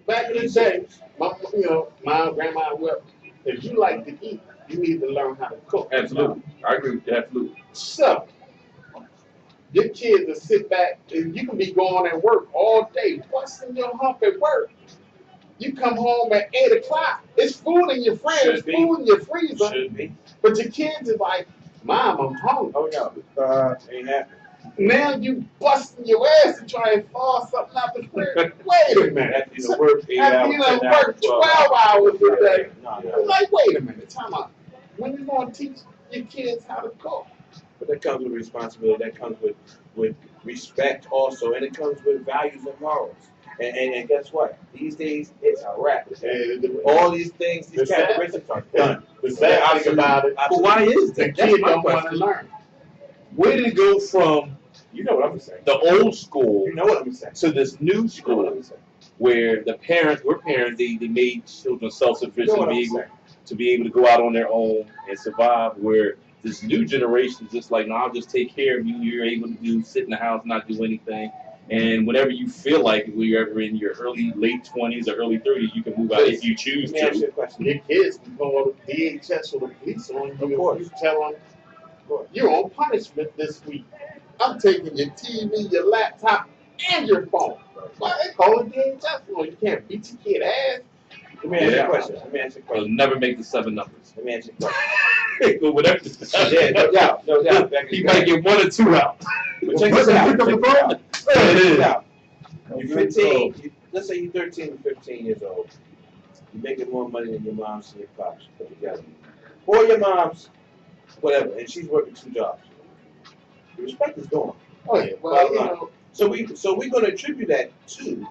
Back in the day, mom, grandma, whoever, if you like to eat, you need to learn how to cook. Absolutely. I agree with you. Absolutely. So, your kids will sit back and you can be going at work all day, busting your hump at work. You come home at 8 o'clock. It's food in your fridge, it's food in your freezer. Should be. But your kids are like, Mom, I'm hungry. Oh no, ain't happening. Now you busting your ass to try and fall something out the fridge. Wait a minute. After you work 8 hours, After you done 10 hours, work 12 hours a day. No. It's like, wait a minute, time out. When you going to teach your kids how to cook? But that comes with responsibility. That comes with respect also, and it comes with values and morals. And guess what? These days, it's a wrap. All these things, these characteristics are done. The sad thing about it, But why is the that? kids My don't want to question. learn. Where did it go from You know what I'm saying. the old school You know what I'm saying. to this new You know what school I'm saying. where the parents were parents, they made children self-sufficient, You know what be I'm able saying. to be able to go out on their own and survive, where this new generation is just like, no, I'll just take care of you. You're able to sit in the house, not do anything. And whenever you feel like it, when you're ever in your late 20s or early 30s, you can move out if you choose Let me ask you to. a question. Your kids can call the DHS or the police on you. Of course. You tell them, you're on punishment this week. I'm taking your TV, your laptop, and your phone. Why they call it DHS? Well, you can't beat your kid ass. Let me ask you Yeah. a question. Let me ask you a They'll question. never make the 7 numbers. Let me ask you a question. But whatever. Yeah, no doubt, no doubt. Back in He the might day. get 1 or 2 out. But check this out. Check this out. There it Check is. this out. You're 15. Let's say you're 13 or 15 years old. You're making more money than your mom's and your pops put together. Or your mom's, whatever, and she's working 2 jobs. The respect is gone. Oh yeah, well, So we're going to attribute that to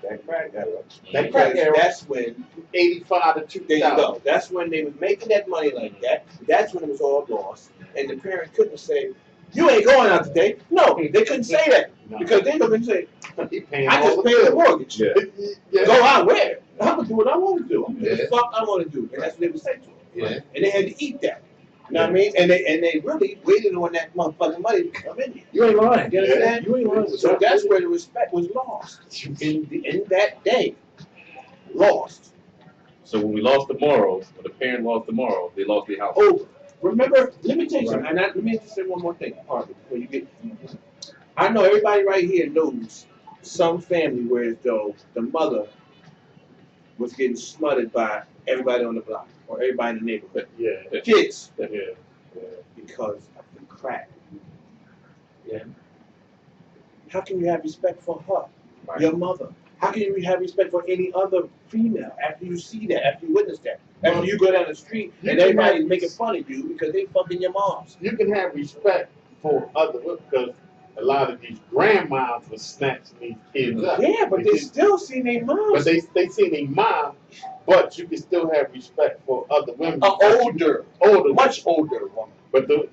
that crack era. that crack Because era, that's when 85 to there you 2000. go. That's when they was making that money like that. That's when it was all lost, and the parent couldn't say, "You ain't going out today." No, they couldn't say that No. because they going to say, He paying "I all just paid the mortgage. Yeah. Yeah. Go out where? I'm gonna do what I want to do. I'm gonna do Yeah. the fuck I want to do," and that's what they would say to them. Yeah. And they had to eat that. You know what I mean? And they really waited on that motherfucking money to come in. You ain't lying. You understand? You ain't lying. So that's where the respect was lost in that day. Lost. So when we lost the morals, when the parent lost the morals, they lost their house. Oh, remember? Let me tell you something. And let me just say one more thing, Harvey, before you get. I know everybody right here knows some family where as though the mother was getting smothered by everybody on the block or everybody in the neighborhood. Yeah. The kids, Yeah. because of the crack. Yeah. How can you have respect for her, Right. your mother? How can you have respect for any other female after you see that, after you witness that? After you go down the street and everybody's making fun of you because they fucking your moms. You can have respect for other because a lot of these grandmas were snatching these kids up. Yeah, but they still see their But moms. they see their mom, but you can still have respect for other women. older, older, much older woman. But the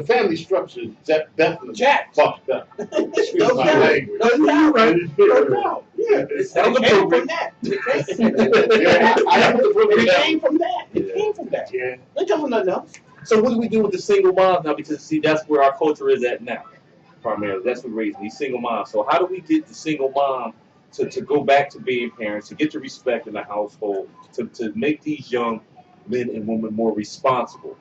family structure is definitely Jack. fucked up. No Excuse my doubt. language. No doubt. Right? No doubt. Yeah. It's That was It came appropriate. from that. Yeah. It came from that. It came from that. Yeah. It come from nothing else. So what do we do with the single moms now? Because see, that's where our culture is at now. Primarily, that's what raising these single moms. So how do we get the single mom to go back to being parents, to get the respect in the household, to make these young men and women more responsible?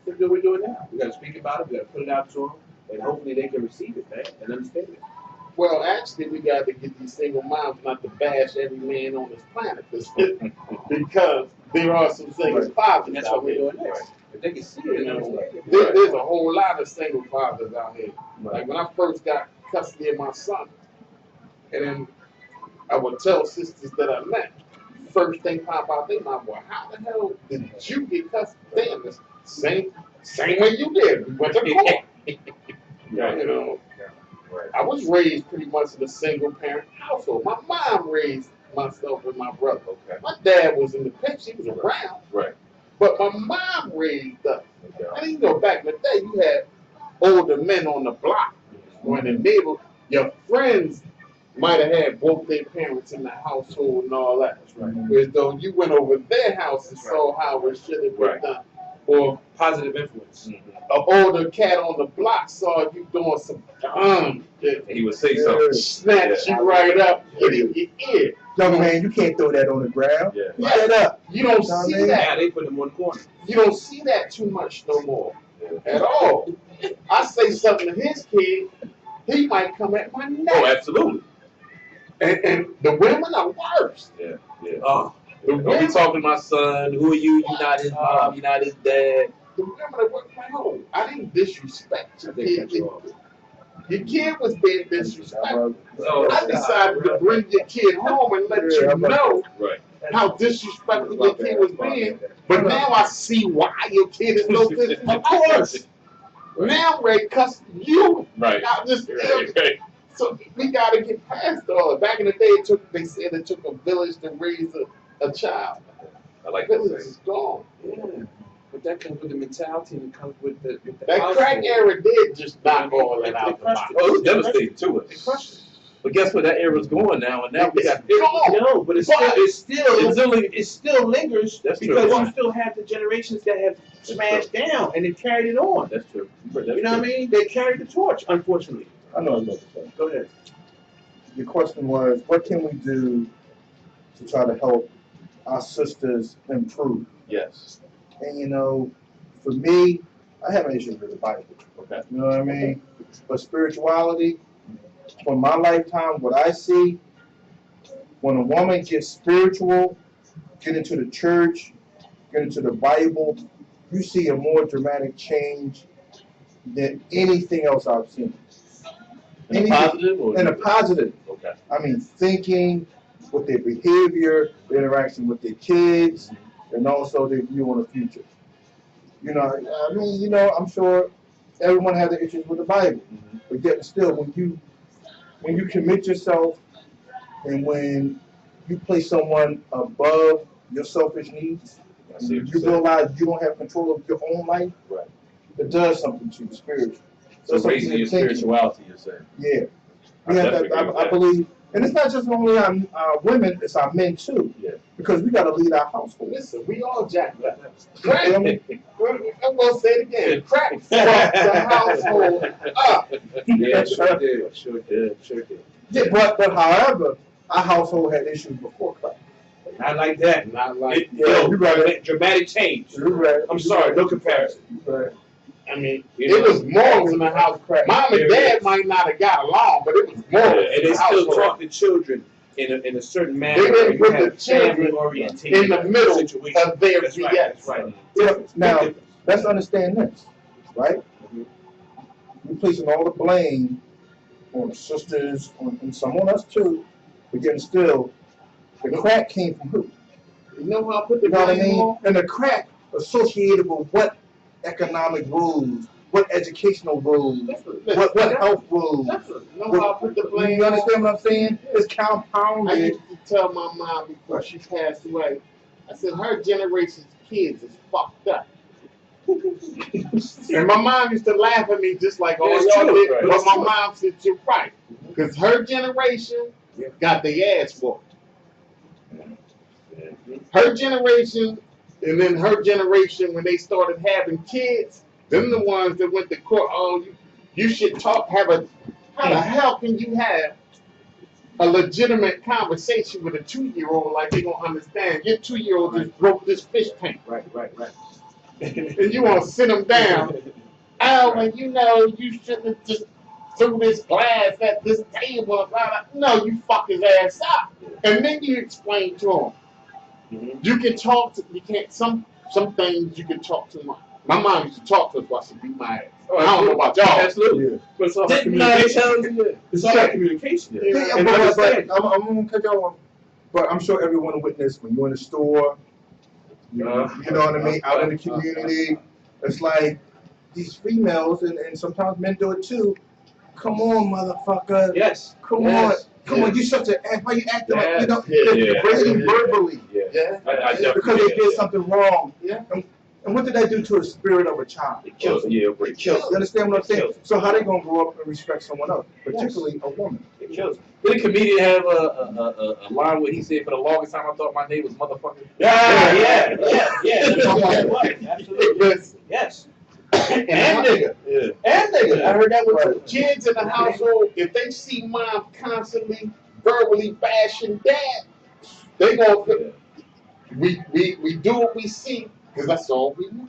That's what we're doing now. We got to speak about it. We got to put it out to them, and hopefully they can receive it, man, and understand it. Well, actually, we got to get these single moms not to bash every man on this planet because there are some single fathers And that's out what we're here. doing next. If they can see it, You and know, understand it. there's a whole lot of single fathers out here. Like when I first got custody of my son, and then I would tell sisters that I met, first thing pop out their mouth, well, how the hell did you get custody? Damn, it's same way you did. We went to court. Right. You know, Right. I was raised pretty much in a single parent household. My mom raised myself and my brother. Okay. My dad was in the picture, he was around. Right. But my mom raised us. Okay. And you know, back in the day, you had older men on the block or in the neighborhood. Your friends might have had both their parents in the household and all that. Right. Whereas though you went over their house and saw how it should have been Right. done. Or Positive influence. Mhm. an older cat on the block saw you doing some dumb shit. And he would say something. Snatch you right up, get in your ear. Young man, you can't throw that on the ground. Yeah. Pick that up. You don't Know what I see mean? Now that. they put them on the corner. You don't see that too much no more at all. I say something to his kid, he might come at my neck. Oh, absolutely. And the women are worse. Yeah, yeah. The Don't be women, talking to my son. Who are you? You're not his mom. You're not his dad. the women are working like, oh, I didn't disrespect your They cut kid. you off. Your kid was being disrespectful. Oh, I decided to bring your kid home and let you know Right. how disrespectful your kid was being. But now I see why your kid is so disrespectful. Of course. Now I'm ready to cuss you. Right. Not just Right. So we gotta get past all that. Back in the day, they said it took a village to raise a child. I like Village that. is gone. Yeah. But that comes with the mentality and it comes with the That crack household. era did just knock all that It out. crushed it. Oh, it was devastating to It us. crushed it. But guess what? That era's going now, and now we got. No, but It's still lingers That's true. because you still have the generations that have smashed down and they carried it on. That's true. You know what I mean? They carried the torch, unfortunately. I know what I was about to say. Go ahead. Your question was, what can we do to try to help our sisters improve? Yes. And you know, for me, I have an issue with the Bible. Okay. You know what I mean? But spirituality, for my lifetime, what I see, when a woman gets spiritual, get into the church, get into the Bible, you see a more dramatic change than anything else I've seen. In a positive or In a positive. Okay. I mean, thinking, with their behavior, their interaction with their kids, and also their view on the future. You know, I mean, you know, I'm sure everyone has their issues with the Bible, but yet still, when you commit yourself and when you place someone above your selfish needs, I see what you you're saying. realize you don't have control of your own life. Right. It does something to you spiritually. So raising your spirituality, you're saying. Yeah. I definitely agree with I that. believe, and it's not just only on women, it's our men too. Yeah. Because we got to lead our household. Listen, we all jacked up. You know what I Crack, mean? I'm gonna say it again. Crack fucked the household up. Yeah, sure did. Sure did. Sure did. Yeah, but however, our household had issues before crack. Not like that. Not like Yeah, you right. Dramatic change. You're right. I'm sorry, no comparison. You're right. I mean, You it know, was morals in the house. Mom and dad might not have got along, but it was morals. and in they the still household. taught the children in a certain manner. They didn't You put have the children family-oriented in the middle situation. of their That's right. BS. That's right. Yeah, now, Difference. let's understand this, right? We're placing all the blame on the sisters, and some on us too, but yet still, the crack came from who? You know how I put the You know what I blame mean? on? And the crack associated with what economic rules, what educational rules, what health rules. You know how I put the blame You on? understand what I'm saying? It's I compounded. used to tell my mom before she passed away, I said, her generation's kids is fucked up. And my mom used to laugh at me just like, oh, It's y'all true, did. right. But It's my true. mom said, you're right. Because her generation got their ass whooped. Her generation, and then her generation, when they started having kids, them the ones that went to court. Oh, you should talk. How the hell can you have a legitimate conversation with a 2-year-old like they gonna understand? Your 2-year-old just broke this fish tank, Right. and you want to sit them down. Oh, and you know you shouldn't have just threw this glass at this table. Blah, blah. No, you fuck his ass up, and then you explain to him. You can talk to, you can't, some things you can talk to. My mom used to talk to us while she beat my ass. Oh, I don't know about y'all. Absolutely. Yeah. But it's all about Didn't I communication. tell you? It's all about communication. Yeah, And but understand. I'm gonna cut y'all off. But I'm sure everyone witnessed when you're in the store, you know what I mean, out in the community. It's like these females, and sometimes men do it too. Come on, motherfucker. Yes. Come Yes. on. Come on, you such an ass. Why you acting like you know? Yeah. They're breaking verbally. Yeah. I definitely Because they get did that. something wrong. Yeah. And what did that do to the spirit of a child? It kills. Yeah, it breaks. You understand what I'm saying? Kills. So how they gonna grow up and respect someone else, particularly a woman? It kills. Did a comedian have a line where he said, "For the longest time, I thought my name was motherfucker." Yeah. Absolutely. Yes. And nigga. Yeah. And nigga. I heard that with Right. kids in the household. If they see mom constantly verbally bashing dad, They gonna we do what we see because that's all we know.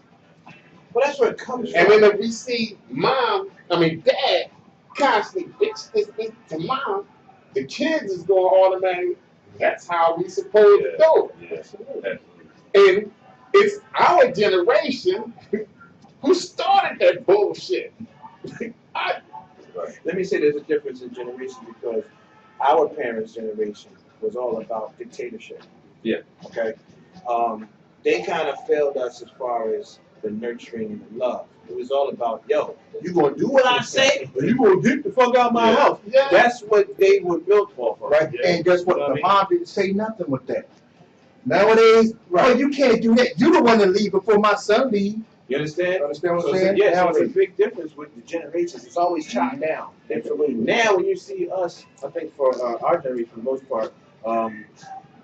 Well, that's where it comes from. And then if we see dad constantly bitch this to mom, the kids is going automatically. That's how we supposed to do it. Yes. And it's our generation who started that bullshit. Let me say there's a difference in generations because our parents' generation was all about dictatorship. Yeah. Okay. They kind of failed us as far as the nurturing and the love. It was all about, yo, you gonna do what I say, or you gonna get the fuck out of my house. Yeah. That's what they were built off of. Right? Yeah. And guess what? You know The what mom didn't say nothing with that. Nowadays, well, you can't do that. You the one that leave before my son leave. You understand? Understand what So I'm saying? yeah, so it's a big difference with the generations. It's always chopped down. Absolutely. Now, when you see us, I think for our generation, for the most part,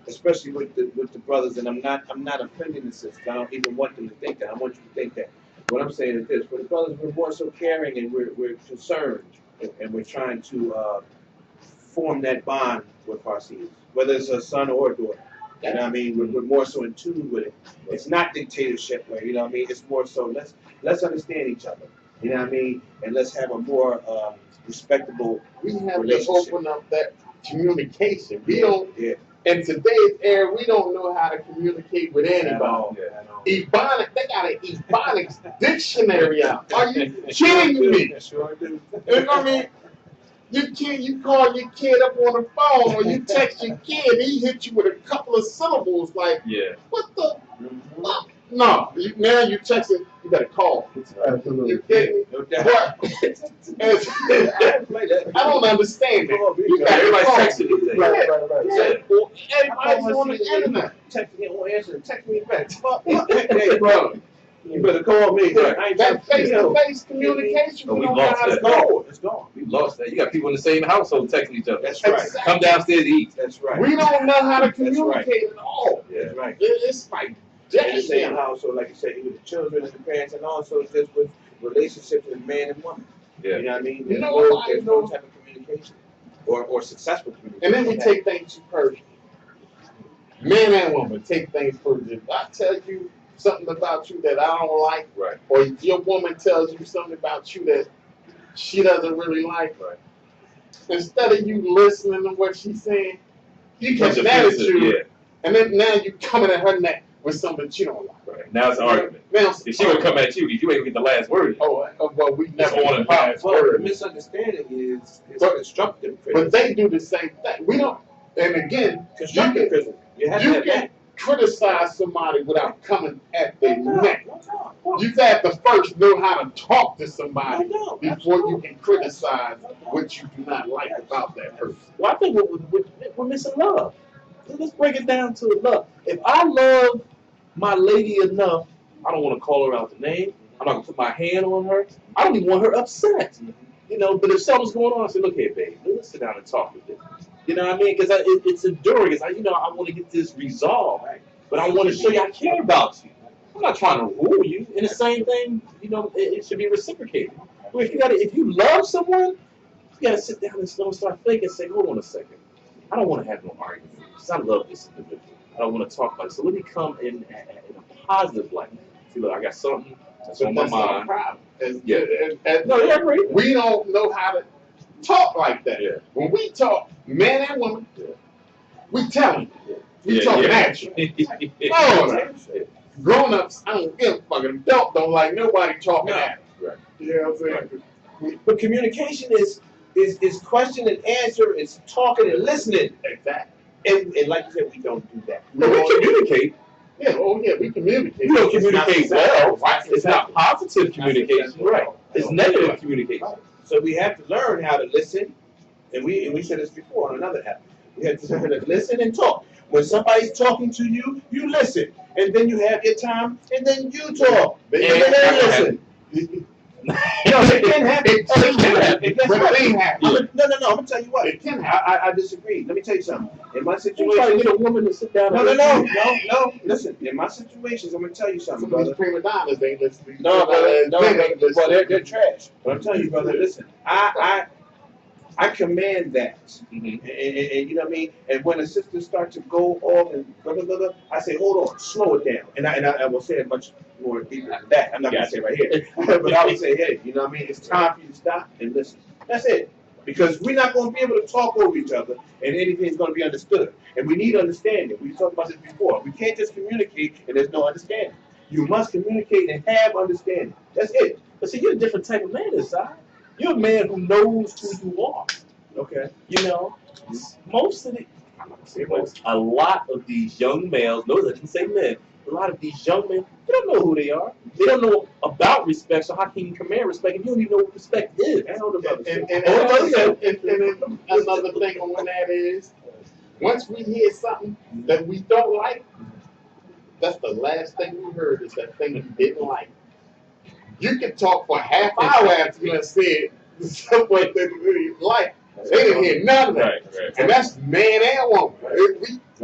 especially with the brothers, and I'm not offending the sisters. I don't even want them to think that. I want you to think that. What I'm saying is this: for the brothers, we're more so caring, and we're concerned, and we're trying to form that bond with our seeds, whether it's a son or a daughter. You know what I mean? We're more so in tune with it. It's not dictatorship way, you know what I mean? It's more so let's understand each other. You know what I mean? And let's have a more respectable We have to relationship. open up that communication. We don't Yeah. in today's era we don't know how to communicate with At anybody. all. Ebonics, they got an Ebonics dictionary out. Are you kidding me? Sure do. You know what I mean? You call your kid up on the phone or you text your kid and he hit you with a couple of syllables like, what the fuck? No, now you texting, you better call. Absolutely. You kidding me? No doubt. I don't understand it. You got Everybody's call. texting these days. Right. Yeah. Well, everybody's on the internet. Text me, won't answer. Text me back. Hey, bro, you better call me. I ain't That trying to face-to-face communication, Oh, we we don't know lost how to that. go. It's gone. We lost that. You got people in the same household texting each other. That's right. Come downstairs to eat. That's right. We don't know how to That's right. communicate at all. That's right. It's like, In the same damn. household, like you said, with the children and the parents, and also just with relationships with man and woman. Yeah. You know what I mean? You know There's no type of communication or successful communication. And then we take things too personal. Men and women take things personal. If I tell you something about you that I don't like, Right. or if your woman tells you something about you that she doesn't really like, Right. instead of you listening to what she's saying, you Bunch get of mad at offensive, you, yeah. and then now you coming at her neck with something that you don't like. Right. Now it's an argument. Now, If she gonna come at you, you ain't get the last word. well, we never on and last Well, the word. misunderstanding is But- constructive But criticism. they do the same thing. We don't. And again, Constructive criticism. You have to you have can that. criticize somebody without coming at their neck. No. You have to first know how to talk to somebody No, before you can criticize what you do not like about that person. Well, I think we're missing love. Let's break it down to love. If I love my lady enough, I don't want to call her out the name. I'm not gonna put my hand on her. I don't even want her upset. You know, but if something's going on, I say, look here, babe, let's sit down and talk with this. You know what I mean? Because it's enduring. It's like, I want to get this resolved, but I want to show you I care about you. I'm not trying to rule you. And the same thing, it should be reciprocated. Well, if you love someone, you gotta sit down and start thinking and say, hold on a second. I don't want to have no argument because I love this individual. I don't want to talk about it. So let me come in a positive light. See, look, I got something that's on my That's not a mind. problem. No, yeah, I agree. We don't know how to talk like that. Yeah. When we talk, man and woman, we telling you. We talking at you. No. Grown-ups, I don't give a fuck. Adult don't like nobody talking at them. Right. You know what I'm saying? But communication is question and answer, it's talking and listening. Exactly. And like you said, we don't do that. But we communicate. Yeah, we communicate. We don't communicate well. Right. It's not positive communication. Right. It's negative communication. So we have to learn how to listen, and we said this before on another app. We have to learn to listen and talk. When somebody's talking to you, you listen, and then you have your time, and then you talk, and then they listen. No, it can happen. It can happen. But it ain't happen. No. I'm gonna tell you what. It can happen. I disagree. Let me tell you something. In my You try to situation, get a woman to sit down. no. Listen, in my situations, I'm gonna tell you something, Some of these brother. prima donnas ain't listening. No, Men ain't well, listening. they're trash. But I'm telling you, brother. Listen, I command that. Mm-hmm. And you know what I mean? And when a sister starts to go off and blah, blah, blah, blah, I say, hold on, slow it down. And I will say it much more deeper than that. I'm not going to say it right here. But I would say, hey, you know what I mean? It's time for you to stop and listen. That's it. Because we're not going to be able to talk over each other and anything's going to be understood. And we need understanding. We talked about this before. We can't just communicate and there's no understanding. You must communicate and have understanding. That's it. But see, you're a different type of man inside. You're a man who knows who you are. Okay. You know, most of the, I'm not gonna say most, a lot of these young males, no, I didn't say men, a lot of these young men, they don't know who they are. They don't know about respect, so how can you command respect if you don't even know what respect is? And another thing on that is, once we hear something that we don't like, that's the last thing we heard is that thing we didn't like. You can talk for a half hour after you have said something that you like. They didn't hear none of that. Right. And that's man and woman.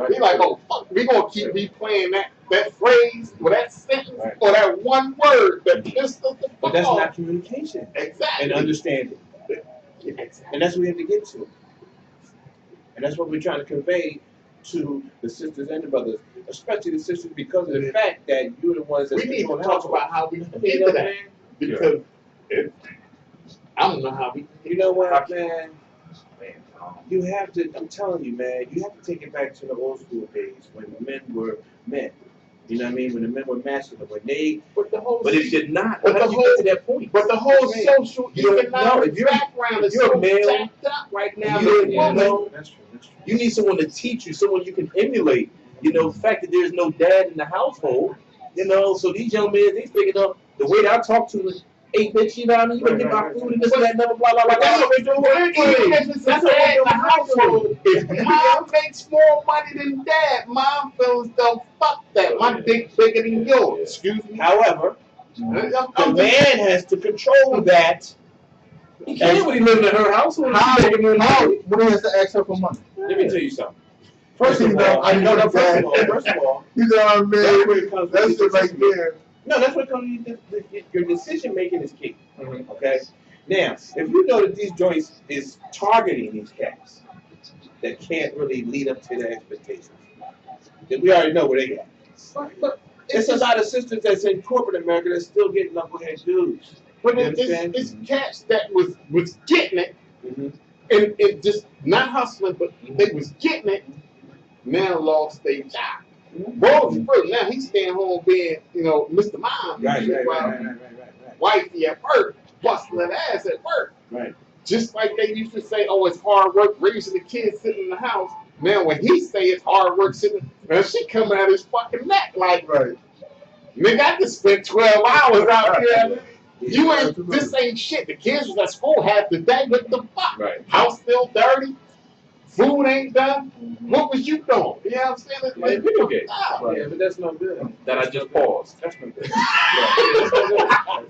We like, oh, fuck, we going to keep replaying that phrase or that sentence or that one word that pissed us the fuck off. But that's not communication. Exactly. And understanding. And that's what we have to get to. And that's what we're trying to convey to the sisters and the brothers, especially the sisters, because of the fact that you're the ones that we need to talk about how we get into that. Because I don't know how we. You know what, man? You have to. I'm telling you, man. You have to take it back to the old school days when men were men. You know what I mean? When the men were masculine, when they. But if you're not, how do you get to that point? But the whole social economic background is so jacked up right now. That's true. You need someone to teach you, someone you can emulate. You know, the fact that there's no dad in the household. You know, so these young men, they picking up the way that I talk to them. Hey, bitch, you know what I mean? You better get my food and this and that, never blah, blah, blah. That's what we do. That's what we do in the household. If mom makes more money than dad, mom feels though, fuck that. My dick bigger than yours. Excuse me. However, the man has to control that. He can't when he living in her household. How when he has to ask her for money? Let me tell you something. First of all, first of all, you know what I mean? That's where it comes. That's it right there. No, that's what comes. Your decision making is key. Okay. Now, if you know that these joints is targeting these cats that can't really lead up to their expectations, then we already know where they at. But it's a lot of sisters that's in corporate America that's still getting knucklehead dudes. But it's cats that was getting it, and just not hustling, but they was getting it. Now lost their job. Boy, now he's staying home being, Mr. Mom. Right. Wifey at work, busting that ass at work. Right. Just like they used to say, oh, it's hard work raising the kids sitting in the house. Now when he say it's hard work sitting, man, she coming out his fucking neck like, nigga, I just spent 12 hours out here. You ain't, this ain't shit. The kids was at school half the day. What the fuck? Right. House still dirty. Food ain't done. What was you doing? You know what I'm saying? It's like video games. Yeah, but that's no good. That I just paused. That's no good.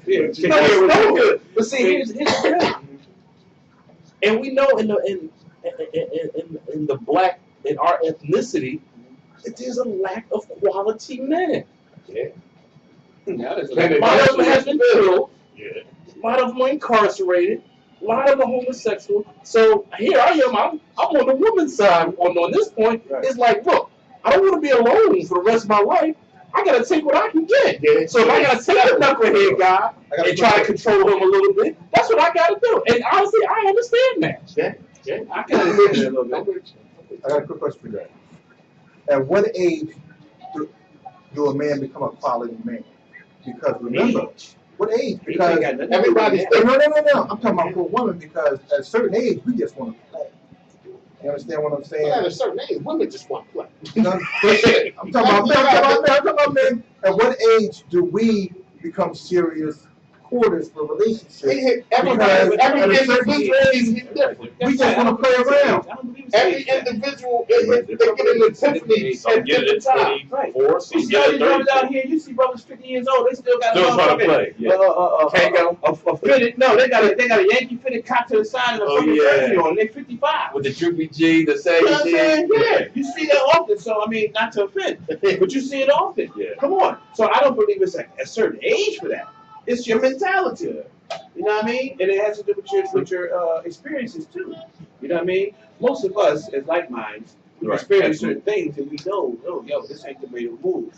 That's no good. But see, here's the thing. And we know in the black, in our ethnicity, that there's a lack of quality men. Yeah. A lot of them have been killed. Yeah. A lot of them are incarcerated. A lot of them are homosexual. So here I am. I'm on the woman's side on this point. Right. It's like, look, I don't want to be alone for the rest of my life. I got to take what I can get. Yeah. So if I got to take a knucklehead guy and try to control him a little bit, that's what I got to do. And honestly, I understand that. Yeah. I can understand it a little bit. I got a quick question for you. At what age do a man become a quality man? Because remember, what age? Because everybody's no. I'm talking about for a woman because at a certain age we just want to play. You understand what I'm saying? At a certain age, women just want to play. I'm talking about men. At what age do we become serious quarters for relationships? Every individual is different. We just want to play around. Every individual they get an epiphany at different times. Right. You see all these brothers out here, you see brothers 50 years old, they still got trying to play. A fitted, no, they got a Yankee fitted cop to the side and a fucking jersey on. They're 55. With the droopy G, the saggy you know what I'm saying? Yeah. You see that often, so I mean, not to offend, but you see it often. Yeah. Come on. So I don't believe it's like a certain age for that. It's your mentality. You know what I mean? And it has to do with your experiences too. You know what I mean? Most of us, as like minds, we experience certain things and we know, oh, yo, this ain't the way to move.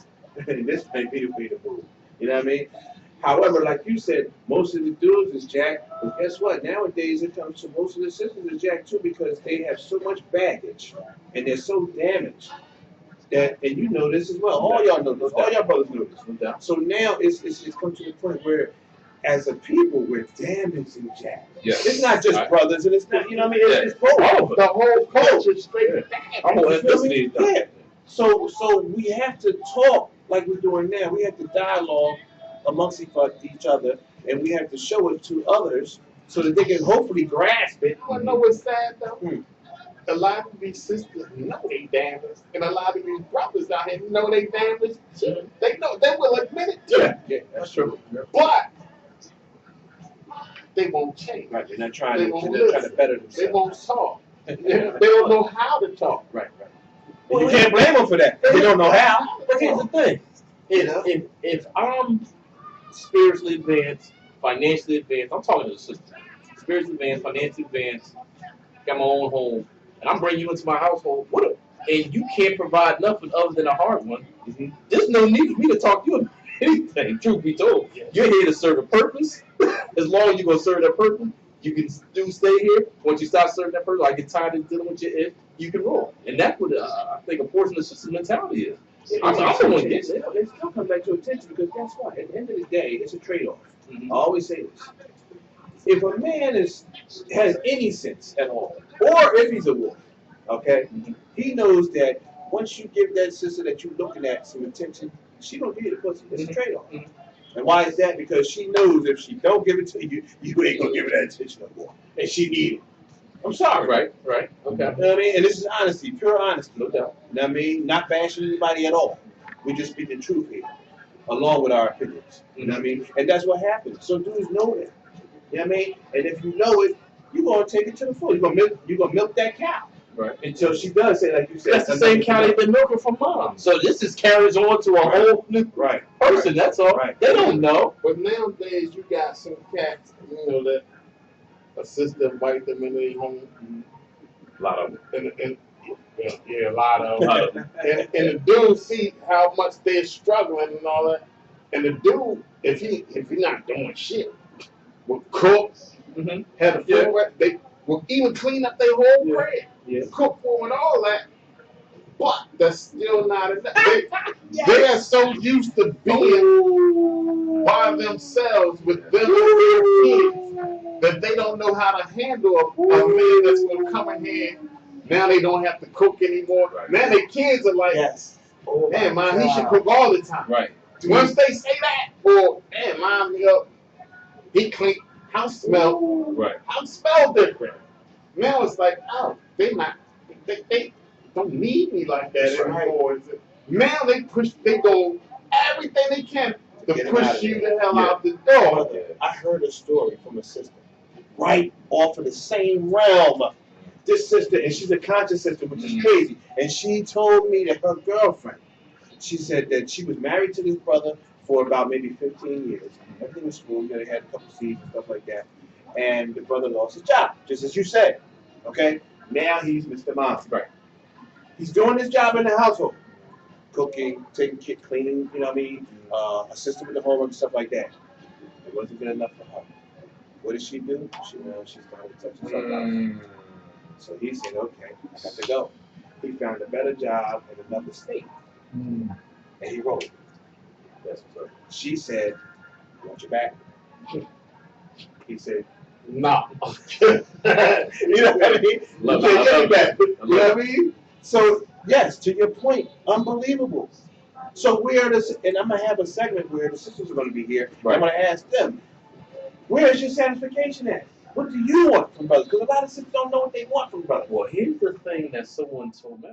And this ain't the way to move. You know what I mean? However, like you said, most of the dudes is jacked. But guess what? Nowadays, it comes to most of the sisters is jacked too because they have so much baggage and they're so damaged that, and you know this as well. All y'all know this. All y'all brothers know this. So now it's come to the point where, as a people, we're damaged and jacked. Yes. It's not just brothers, and it's not, you know what I mean? It's both. The whole culture straight. I'm gonna ethnicity. Yeah. So we have to talk like we're doing now. We have to dialogue amongst each other, and we have to show it to others so that they can hopefully grasp it. You wanna know what's sad though? A lot of these sisters know they damaged, and a lot of these brothers out here know they damaged too. They know, they will admit it too. Yeah, that's true. But they won't change. Right, they're not trying They to. won't They're trying to better themselves. They won't talk. They don't know how to talk. Right. Well, you can't blame them for that. They don't know how. But here's the thing: if I'm spiritually advanced, financially advanced, I'm talking to the sister. Spiritually advanced, financially advanced, got my own home, and I'm bringing you into my household. And you can't provide nothing other than a hard one. Mm-hmm. There's no need for me to talk to you about anything. Truth be told, you're here to serve a purpose. As long as you're gonna serve that purpose, you can still stay here. Once you stop serving that purpose, I get tired of dealing with you. You can roll, and that's what I think a portion of the system mentality is. I'm the one that gets it. It still comes back to attention because guess what? At the end of the day, it's a trade-off. Mm-hmm. I always say this: if a man has any sense at all, or if he's a woman, okay, he knows that once you give that sister that you're looking at some attention, she gonna give you the pussy. It's a trade-off. And why is that? Because she knows if she don't give it to you, you ain't gonna give her that attention no more, and she need it. I'm sorry. Right. Okay. You know what I mean? And this is honesty, pure honesty, no doubt. You know what I mean? Not bashing anybody at all. We just speak the truth here, along with our opinions. You know what I mean? And that's what happens. So dudes know that. You know what I mean? And if you know it, you're gonna take it to the full. You're gonna milk that cow. Right. Until she does say, like you said. That's the same cow they've been milking from mom. So this is carries on to a whole new person. That's all. Right. They don't know. But nowadays, you got some cats, you know, that a sister invite them into their home. A lot of them. And a lot of them. And the dude see how much they're struggling and all that. And the dude, if he not doing shit, will cook, have the food, they will even clean up their whole crib, cook for them and all that. But that's still not enough. They are so used to being by themselves with them and their kids that they don't know how to handle a man that's going to come in here. Now they don't have to cook anymore. Right. Now their kids are like, man, mom, he should cook all the time. Right. Once they say that, or man, mom, he clean, house smell, house smell different. Now it's like, oh, they don't need me like that anymore. Now they go everything they can to push you the hell out the door. I heard a story from a sister right off of the same realm. This sister, and she's a conscious sister, which is crazy. And she told me that her girlfriend, she said that she was married to this brother for about maybe 15 years. Everything was cool. They had a couple seeds and stuff like that. And the brother lost his job, just as you said. Okay? Now he's Mr. Mom. Right. He's doing his job in the household. Cooking, taking care, cleaning, you know what I mean? Assisting with the homework and stuff like that. It wasn't good enough for her. What did she do? She started touching herself out. So he said, okay, I got to go. He found a better job in another state. And he rolled. That's what's up. She said, you want your back? He said, no. You know what I mean? You can't get it back. You know what I mean? So, yes, to your point, unbelievable. So we are this, and I'm going to have a segment where the sisters are going to be here. Right. I'm going to ask them, where is your satisfaction at? What do you want from brothers? Because a lot of sisters don't know what they want from brothers. Well, here's the thing that someone told me.